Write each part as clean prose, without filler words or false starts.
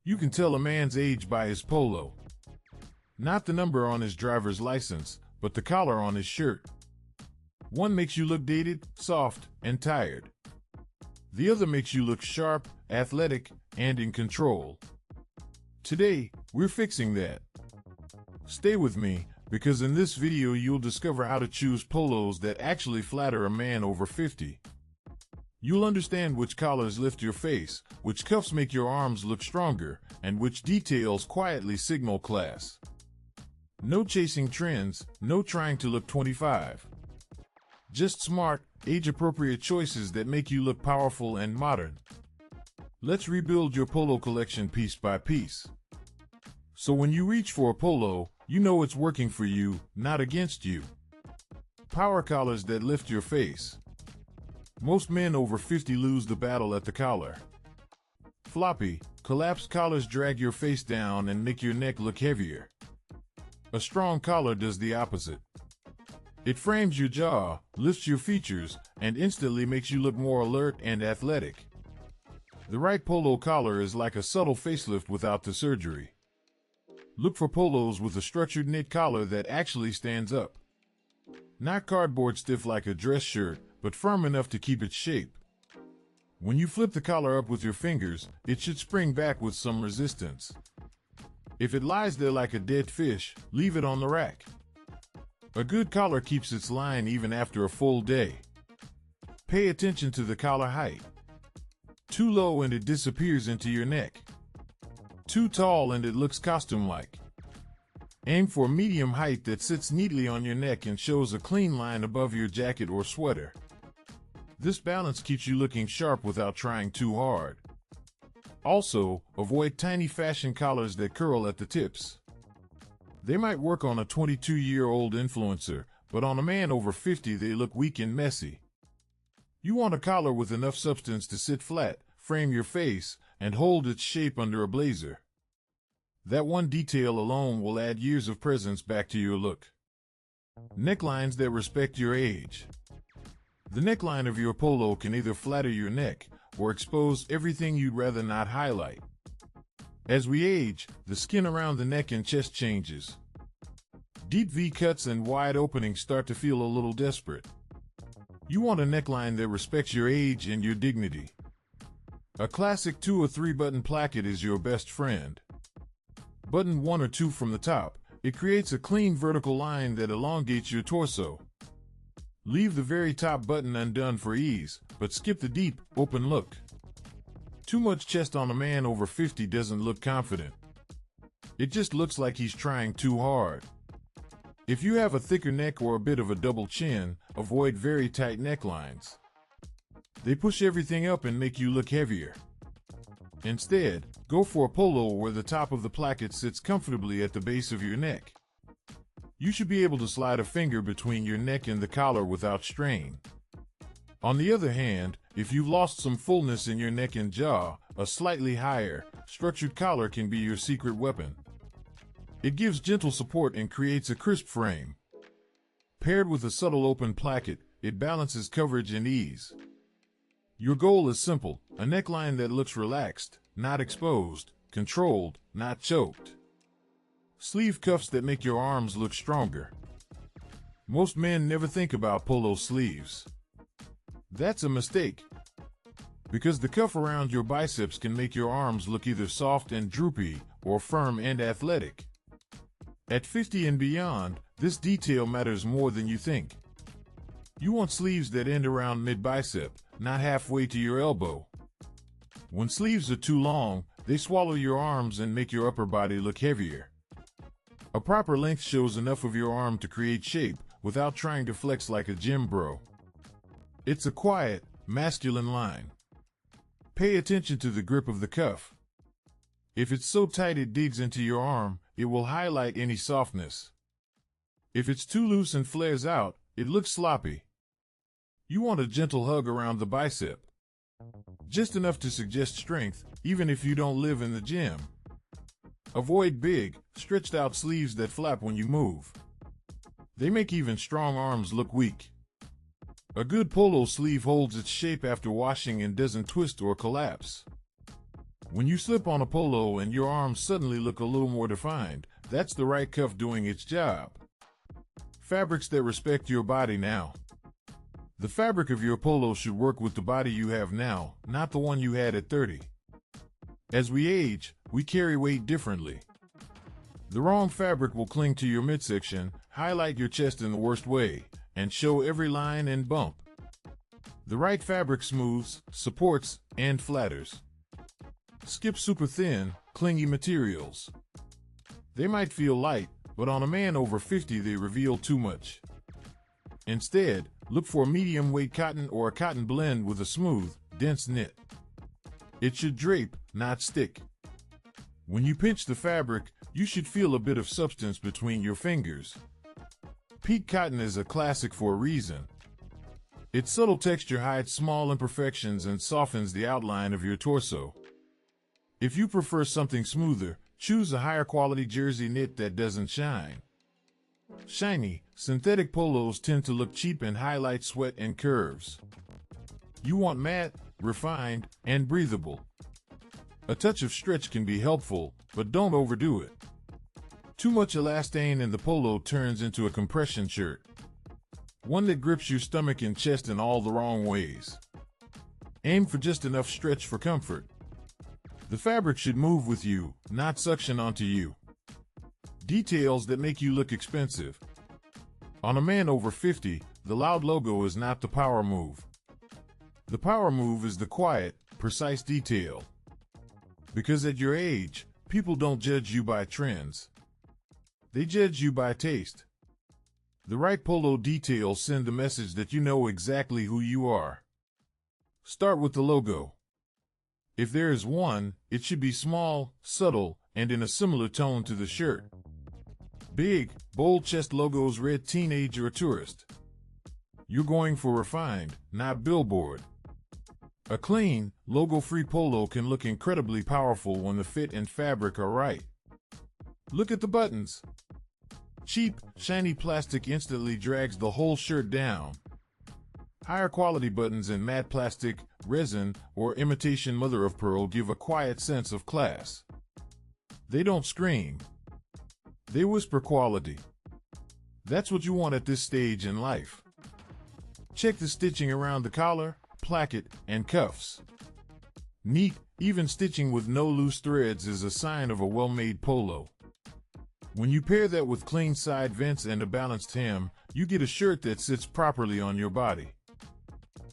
You can tell a man's age by his polo. Not the number on his driver's license, but the collar on his shirt. One makes you look dated, soft, and tired. The other makes you look sharp, athletic, and in control. Today, we're fixing that. Stay with me, because in this video you'll discover how to choose polos that actually flatter a man over 50. You'll understand which collars lift your face, which cuffs make your arms look stronger, and which details quietly signal class. No chasing trends, no trying to look 25. Just smart, age-appropriate choices that make you look powerful and modern. Let's rebuild your polo collection piece by piece. So when you reach for a polo, you know it's working for you, not against you. Power collars that lift your face. Most men over 50 lose the battle at the collar. Floppy, collapsed collars drag your face down and make your neck look heavier. A strong collar does the opposite. It frames your jaw, lifts your features, and instantly makes you look more alert and athletic. The right polo collar is like a subtle facelift without the surgery. Look for polos with a structured knit collar that actually stands up. Not cardboard stiff like a dress shirt, but firm enough to keep its shape. When you flip the collar up with your fingers, it should spring back with some resistance. If it lies there like a dead fish, leave it on the rack. A good collar keeps its line even after a full day. Pay attention to the collar height. Too low and it disappears into your neck. Too tall and it looks costume-like. Aim for a medium height that sits neatly on your neck and shows a clean line above your jacket or sweater. This balance keeps you looking sharp without trying too hard. Also, avoid tiny fashion collars that curl at the tips. They might work on a 22-year-old influencer, but on a man over 50 they look weak and messy. You want a collar with enough substance to sit flat, frame your face, and hold its shape under a blazer. That one detail alone will add years of presence back to your look. Necklines that respect your age. The neckline of your polo can either flatter your neck or expose everything you'd rather not highlight. As we age, the skin around the neck and chest changes. Deep V-cuts and wide openings start to feel a little desperate. You want a neckline that respects your age and your dignity. A classic 2 or 3 button placket is your best friend. Button 1 or 2 from the top, it creates a clean vertical line that elongates your torso. Leave the very top button undone for ease, but skip the deep, open look. Too much chest on a man over 50 doesn't look confident. It just looks like he's trying too hard. If you have a thicker neck or a bit of a double chin, avoid very tight necklines. They push everything up and make you look heavier. Instead, go for a polo where the top of the placket sits comfortably at the base of your neck. You should be able to slide a finger between your neck and the collar without strain. On the other hand, if you've lost some fullness in your neck and jaw, a slightly higher, structured collar can be your secret weapon. It gives gentle support and creates a crisp frame. Paired with a subtle open placket, it balances coverage and ease. Your goal is simple, a neckline that looks relaxed, not exposed, controlled, not choked. Sleeve cuffs that make your arms look stronger. Most men never think about polo sleeves. That's a mistake. Because the cuff around your biceps can make your arms look either soft and droopy or firm and athletic. At 50 and beyond, this detail matters more than you think. You want sleeves that end around mid-bicep, not halfway to your elbow. When sleeves are too long, they swallow your arms and make your upper body look heavier. A proper length shows enough of your arm to create shape without trying to flex like a gym bro. It's a quiet, masculine line. Pay attention to the grip of the cuff. If it's so tight it digs into your arm, it will highlight any softness. If it's too loose and flares out, it looks sloppy. You want a gentle hug around the bicep. Just enough to suggest strength, even if you don't live in the gym. Avoid big, stretched out sleeves that flap when you move. They make even strong arms look weak. A good polo sleeve holds its shape after washing and doesn't twist or collapse. When you slip on a polo and your arms suddenly look a little more defined, that's the right cuff doing its job. Fabrics that respect your body now. The fabric of your polo should work with the body you have now, not the one you had at 30. As we age, we carry weight differently. The wrong fabric will cling to your midsection, highlight your chest in the worst way, and show every line and bump. The right fabric smooths, supports, and flatters. Skip super thin, clingy materials. They might feel light, but on a man over 50 they reveal too much. Instead, look for medium weight cotton or a cotton blend with a smooth, dense knit. It should drape, not stick. When you pinch the fabric, you should feel a bit of substance between your fingers. Peak cotton is a classic for a reason. Its subtle texture hides small imperfections and softens the outline of your torso. If you prefer something smoother, choose a higher quality jersey knit that doesn't shine. Shiny, synthetic polos tend to look cheap and highlight sweat and curves. You want matte, refined, and breathable. A touch of stretch can be helpful, but don't overdo it. Too much elastane in the polo turns into a compression shirt. One that grips your stomach and chest in all the wrong ways. Aim for just enough stretch for comfort. The fabric should move with you, not suction onto you. Details that make you look expensive. On a man over 50, the loud logo is not the power move. The power move is the quiet, precise detail. Because at your age, people don't judge you by trends. They judge you by taste. The right polo details send a message that you know exactly who you are. Start with the logo. If there is one, it should be small, subtle, and in a similar tone to the shirt. Big, bold chest logos read teenage or tourist. You're going for refined, not billboard. A clean, logo-free polo can look incredibly powerful when the fit and fabric are right. Look at the buttons. Cheap, shiny plastic instantly drags the whole shirt down. Higher quality buttons in matte plastic, resin, or imitation mother of pearl give a quiet sense of class. They don't scream. They whisper quality. That's what you want at this stage in life. Check the stitching around the collar, placket, and cuffs. Neat, even stitching with no loose threads is a sign of a well-made polo. When you pair that with clean side vents and a balanced hem, you get a shirt that sits properly on your body.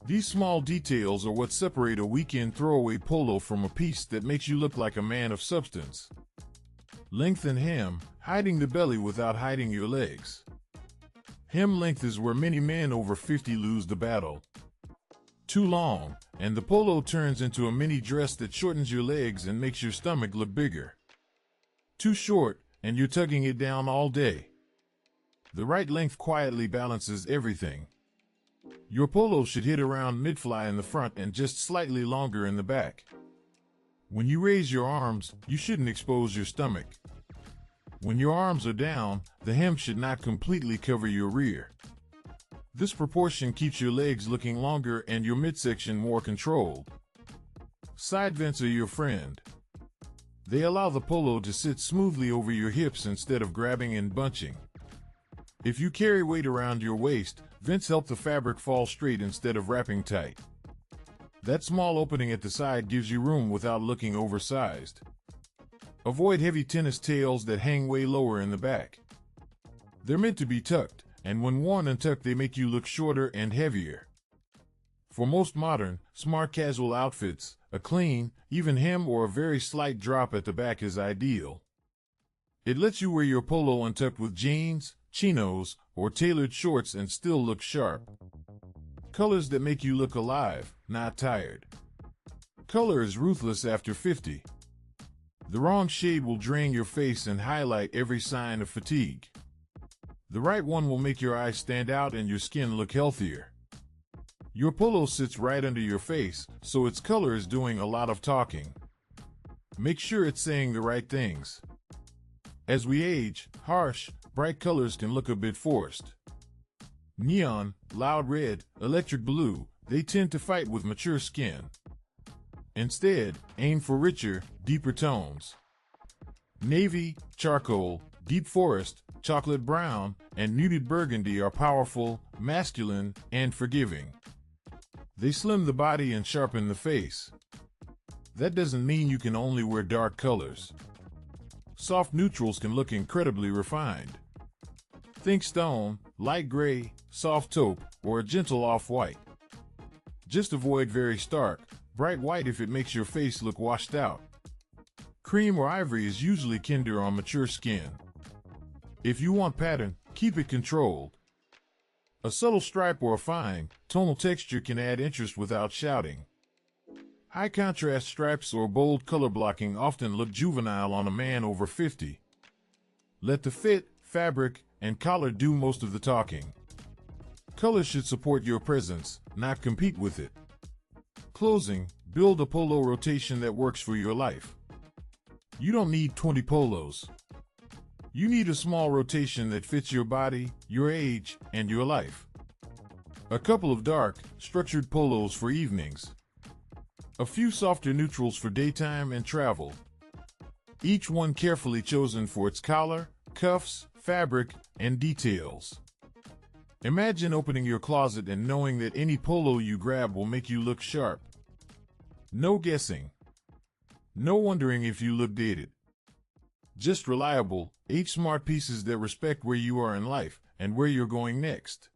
These small details are what separate a weekend throwaway polo from a piece that makes you look like a man of substance. Length and hem, hiding the belly without hiding your legs. Hem length is where many men over 50 lose the battle. Too long, and the polo turns into a mini dress that shortens your legs and makes your stomach look bigger. Too short, and you're tugging it down all day. The right length quietly balances everything. Your polo should hit around mid-fly in the front and just slightly longer in the back. When you raise your arms, you shouldn't expose your stomach. When your arms are down, the hem should not completely cover your rear. This proportion keeps your legs looking longer and your midsection more controlled. Side vents are your friend. They allow the polo to sit smoothly over your hips instead of grabbing and bunching. If you carry weight around your waist, vents help the fabric fall straight instead of wrapping tight. That small opening at the side gives you room without looking oversized. Avoid heavy tennis tails that hang way lower in the back. They're meant to be tucked, and when worn untucked they make you look shorter and heavier. For most modern, smart casual outfits, a clean, even hem or a very slight drop at the back is ideal. It lets you wear your polo untucked with jeans, chinos, or tailored shorts and still look sharp. Colors that make you look alive, not tired. Color is ruthless after 50. The wrong shade will drain your face and highlight every sign of fatigue. The right one will make your eyes stand out and your skin look healthier. Your polo sits right under your face, so its color is doing a lot of talking. Make sure it's saying the right things. As we age, harsh, bright colors can look a bit forced. Neon, loud red, electric blue, they tend to fight with mature skin. Instead, aim for richer, deeper tones. Navy, charcoal, deep forest, chocolate brown, and muted burgundy are powerful, masculine, and forgiving. They slim the body and sharpen the face. That doesn't mean you can only wear dark colors. Soft neutrals can look incredibly refined. Think stone, light gray, soft taupe, or a gentle off-white. Just avoid very stark, bright white if it makes your face look washed out. Cream or ivory is usually kinder on mature skin. If you want pattern, keep it controlled. A subtle stripe or a fine, tonal texture can add interest without shouting. High contrast stripes or bold color blocking often look juvenile on a man over 50. Let the fit, fabric, and collar do most of the talking. Color should support your presence, not compete with it. Closing, build a polo rotation that works for your life. You don't need 20 polos. You need a small rotation that fits your body, your age, and your life. A couple of dark, structured polos for evenings. A few softer neutrals for daytime and travel. Each one carefully chosen for its collar, cuffs, fabric, and details. Imagine opening your closet and knowing that any polo you grab will make you look sharp. No guessing. No wondering if you look dated. Just reliable, 8 smart pieces that respect where you are in life and where you're going next.